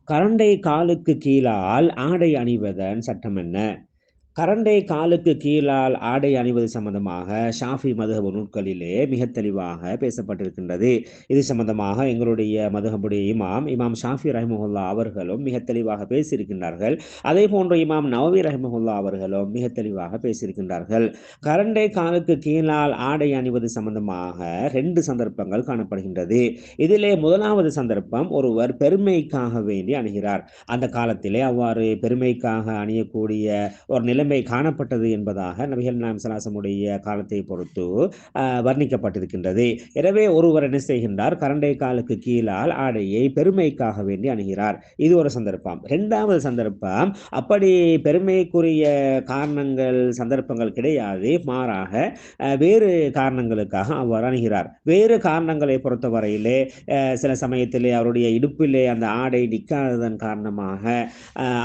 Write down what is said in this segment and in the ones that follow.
கரண்டை காலுக்கு கீழால் ஆடை அணிவதன் சட்டம் என்ன? கரண்டை காலுக்கு கீழால் ஆடை அணிவது சம்பந்தமாக ஷாஃபி மதுஹப் நூல்களிலே மிக தெளிவாக பேசப்பட்டிருக்கின்றது. இது சம்பந்தமாக எங்களுடைய மதுஹபுடைய இமாம் ஷாஃபி ரஹ்மஹுல்லா அவர்களும் மிக தெளிவாக பேசியிருக்கின்றார்கள். அதே போன்று இமாம் நவவி ரஹ்மஹுல்லா அவர்களும் மிக தெளிவாக பேசியிருக்கின்றார்கள். கரண்டை காலுக்கு கீழால் ஆடை அணிவது சம்பந்தமாக 2 சந்தர்ப்பங்கள் காணப்படுகின்றது. இதிலே முதலாவது சந்தர்ப்பம், ஒருவர் பெருமைக்காக வேண்டி அணுகிறார். அந்த காலத்திலே அவ்வாறு பெருமைக்காக அணியக்கூடிய ஒரு நிலைமை காணப்பட்டது என்பதாக நபிகள் நாயகம் ஸல்லல்லாஹு அலைஹி வஸல்லம் காலத்தை பொறுத்து வர்ணிக்கப்பட்டிருக்கின்றது. எனவே ஒருவர் என்ன செய்கின்றார்? கரண்டை காலுக்கு கீழால் ஆடையை பெருமைக்காக வேண்டி அணுகிறார். இது ஒரு சந்தர்ப்பம். 2வது சந்தர்ப்பம், அப்படி பெருமைக்குரிய காரணங்கள் சந்தர்ப்பங்கள் கிடையாது, மாறாக வேறு காரணங்களுக்காக அவ்வாறு அணுகிறார். வேறு காரணங்களை பொறுத்தவரையிலே சில சமயத்திலே அவருடைய இடுப்பிலே அந்த ஆடை நிற்காததன் காரணமாக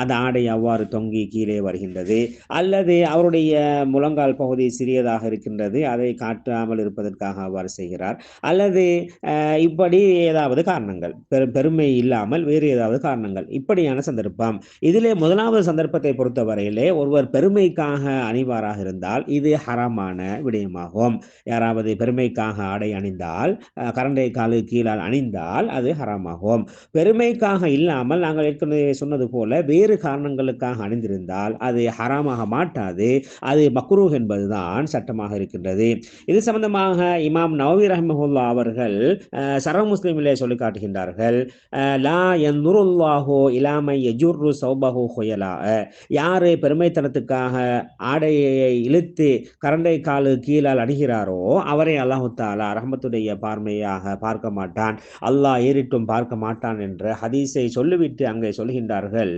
அந்த ஆடை அவ்வாறு தொங்கி கீழே வருகின்றது, அல்லது அவருடைய முழங்கால் பகுதி சிறியதாக இருக்கின்றது, அதை காட்டாமல் இருப்பதற்காக அவ்வாறு செய்கிறார், அல்லது இப்படி ஏதாவது காரணங்கள், பெருமை இல்லாமல் வேறு ஏதாவது காரணங்கள், இப்படியான சந்தர்ப்பம். இதிலே முதலாவது சந்தர்ப்பத்தை பொறுத்தவரையிலே ஒருவர் பெருமைக்காக அணிவாராக இருந்தால் இது ஹராமான விடயமாகும். யாராவது பெருமைக்காக ஆடை அணிந்தால், கரண்டை காலு கீழால் அணிந்தால் அது ஹராமாகும். பெருமைக்காக இல்லாமல் நாங்கள் ஏற்கனவே சொன்னது போல வேறு காரணங்களுக்காக அணிந்திருந்தால் அது ஹராமாக மாட்டாது, அது மக்ரூஹ் என்பதுதான் சட்டமாக இருக்கின்றது. இது சம்பந்தமாக இமாம் நவவி ரஹ்மஹுல்லா அவர்கள் ஷரஹ் முஸ்லிமிலே சொல்லி காட்டுகின்றார்கள், லா யன்துருல்லாஹு இலா மை யஜுர்ரு ஸௌபஹு ஹுயலா. யாரு பெருமைத்தனத்துக்காக ஆடையை இழுத்து கரண்டை காலு கீழால் அணுகிறாரோ அவரை அல்லாஹு தஆலா ரஹ்மத்துடைய பார்வையாக பார்க்க மாட்டான், அல்லாஹ் ஏறிட்டும் பார்க்க மாட்டான் என்ற ஹதீஸை சொல்லிவிட்டு அங்கே சொல்கின்றார்கள்,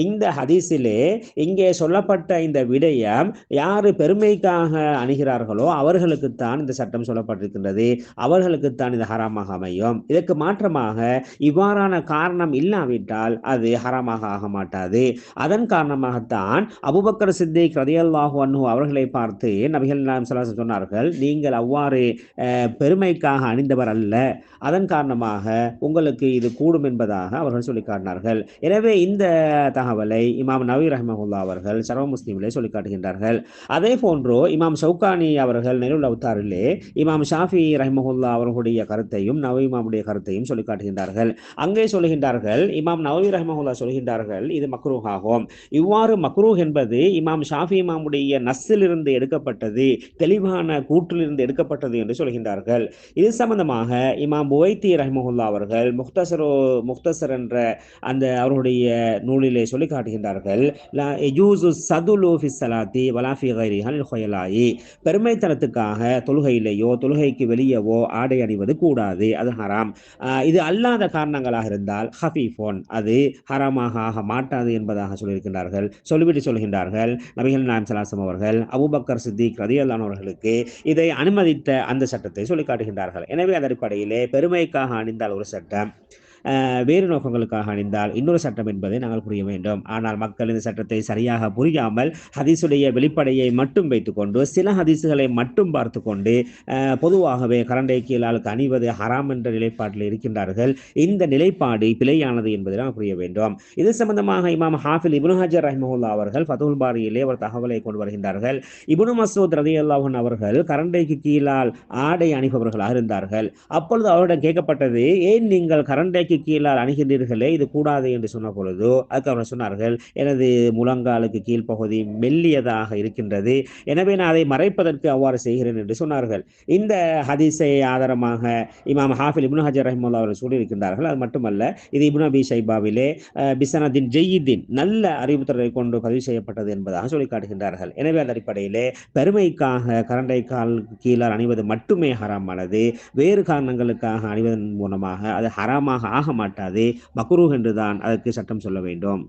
இந்த ஹதீஸிலே இங்கே சொல்லப்பட்ட இந்த விடயம் யாரு பெருமைக்காக அணுகிறார்களோ அவர்களுக்குத்தான் இந்த சட்டம் சொல்லப்பட்டிருக்கின்றது, அவர்களுக்குத்தான் இது ஹராமாக அமையும். இதற்கு மாற்றமாக இவ்வாறான காரணம் இல்லாவிட்டால் அது ஹராமாக ஆக மாட்டாது. அதன் காரணமாகத்தான் அபூபக்கர் சித்திக் ரலியல்லாஹு அன்ஹு அவர்களை பார்த்து நபிகள் நாயகம் ஸல்லல்லாஹு அலைஹி வஸல்லம் சொன்னார்கள், நீங்கள் அவ்வாறு பெருமைக்காக அணிந்தவர் அல்ல, அதன் காரணமாக உங்களுக்கு இது கூடும் என்பதாக அவர்கள் சொல்லி காட்டினார்கள். எனவே இந்த தகவலை இமாம் நவவி ரஹ்மஹுல்லா அவர்கள் ஷரஹ் முஸ்லிமிலே சொல்லி காட்டுகின்றார்கள். அதே போன்று இமாம் ஷௌகானி அவர்கள் நைலுல் அவ்தாரிலே இமாம் ஷாஃபி ரஹ்மஹுல்லா அவர்களுடைய கருத்தையும் நவவி இமாமுடைய கருத்தையும் சொல்லி காட்டுகின்றார்கள். அங்கே சொல்கின்றார்கள், இமாம் நவவி ரஹ்மஹுல்லா சொல்கின்றார்கள், இது மக்ரூஹ் ஆகும். இவ்வாறு மக்ரூஹ் என்பது இமாம் ஷாஃபி இமாமுடைய நஸ்ஸிலிருந்து எடுக்கப்பட்டது, தெளிவான கூற்றிலிருந்து எடுக்கப்பட்டது என்று சொல்கின்றார்கள். இது சம்பந்தமாக இமாம் புவைத்தி ரஹ்மஹுல்லா அவர்கள் முக்தசர் என்ற அந்த அவருடைய நூலிலே சொல்லி காட்டுகின்றார்கள், லா யஜூஸு ஸதுலு ஃபி ஸலாத்தி வலா ஃபி கைரிஹா லில் ஹுயலாஇ. பெருமைத்தனத்துக்காக தொழுகையிலேயோ தொழுகைக்கு வெளியவோ ஆடை அணிவது கூடாது, அது ஹராம். இது அல்லாத காரணங்களாக இருந்தால் ஹஃபீஃபோன், அது ஹராமாக ஆக மாட்டாது என்பதாக சொல்லியிருக்கின்றார்கள். சொல்லிவிட்டு சொல்கின்றார்கள், நபிகள் நாயகம் ஸல்லல்லாஹு அலைஹி வஸல்லம் அவர்கள் அபூபக்கர் சித்திக் ரலியல்லாஹு அன்ஹு அவர்களுக்கு இதை அனுமதித்த அந்த சட்டத்தை சொல்லி காட்டுகின்றார்கள். எனவே அந்த அடிப்படையிலே பெருமைக்காக அணிந்தால் ஒரு சட்டம், வேறு நோக்கங்களுக்காக அணிந்தால் இன்னொரு சட்டம் என்பதை நாங்கள் புரிய வேண்டும். ஆனால் மக்கள் இந்த சட்டத்தை சரியாக புரியாமல் ஹதீஸுடைய வெளிப்படையை மட்டும் வைத்துக்கொண்டு சில ஹதீஸுகளை மட்டும் பார்த்து கொண்டு பொதுவாகவே கரண்டை கீழாலுக்கு அணிவது ஹராம் என்ற நிலைப்பாட்டில் இருக்கின்றார்கள். இந்த நிலைப்பாடு பிழையானது என்பதை நாம் புரிய வேண்டும். இது சம்பந்தமாக இமாம் ஹாஃபில் இப்னு ஹஜர் ரஹ்மஹுல்லா அவர்கள் ஃபதுல் பாரியிலே ஒரு தகவலை கொண்டு வருகின்றார்கள். இப்னு மஸ்ஊத் ரலியல்லாஹு அன்ஹு அவர்கள் கரண்டைக்கு கீழால் ஆடை அணிபவர்களாக இருந்தார்கள். அப்பொழுது அவரிடம் கேட்கப்பட்டது, ஏன் நீங்கள் கரண்டைக்கு கீழால் அணுகின்றீர்களே, இது கூடாது என்று சொன்ன பொழுது அதுக்கு அவர் சொன்னார்கள், எனது முழங்காலுக்கு கீழ்ப்பகுதி மெல்லியதாக இருக்கின்றது, எனவே நான் அதை மறைப்பதற்கு அவ்வாறு செய்கிறேன் என்று சொன்னார்கள். இந்த ஹதீஸை ஆதாரமாக இமாம் ஹாஃபில் இப்னு ஹஜர் ரஹ்மத்துல்லாஹி அவர்கள் சொல்லியிருக்கின்றார்கள். அது மட்டுமல்ல, இது இப்னு அபி ஷைபாவிலே பிசனதின் ஜெய்யிதின் நல்ல அறிவுத்தலை கொண்டு பதிவு செய்யப்பட்டது என்பதாக சொல்லி காட்டுகின்றார்கள். எனவே அந்த அடிப்படையிலே பெருமைக்காக கரண்டை கால் கீழால் அணிவது மட்டுமே ஹராமானது, வேறு காரணங்களுக்காக அணிவதன் மூலமாக அது ஹராமாக ஆக மாட்டாது, மக்ரூஹ் என்றுதான் அதற்கு சட்டம் சொல்ல வேண்டும்.